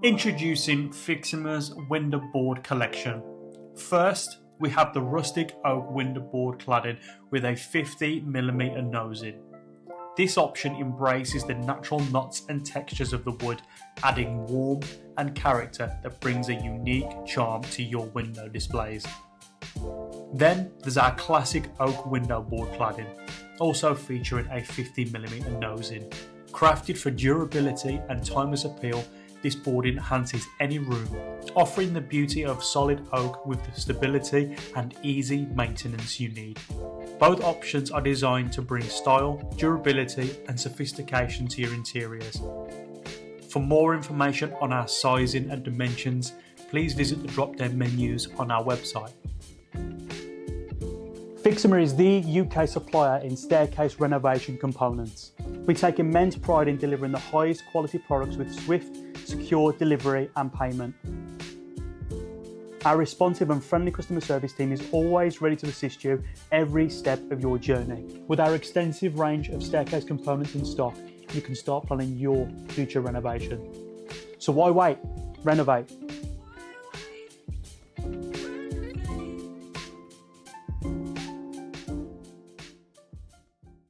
Introducing Fiximers window board collection. First, we have the Rustic Oak Window Board Cladding with a 50mm nosing. This option embraces the natural knots and textures of the wood, adding warmth and character that brings a unique charm to your window displays. Then there's our classic Oak Window Board Cladding, also featuring a 50mm nosing. Crafted for durability and timeless appeal, this board enhances any room, offering the beauty of solid oak with the stability and easy maintenance you need. Both options are designed to bring style, durability and sophistication to your interiors. For more information on our sizing and dimensions, please visit the drop-down menus on our website. Fiximers is the UK supplier in staircase renovation components. We take immense pride in delivering the highest quality products with swift, secure delivery and payment. Our responsive and friendly customer service team is always ready to assist you every step of your journey. With our extensive range of staircase components in stock, you can start planning your future renovation. So why wait? Renovate.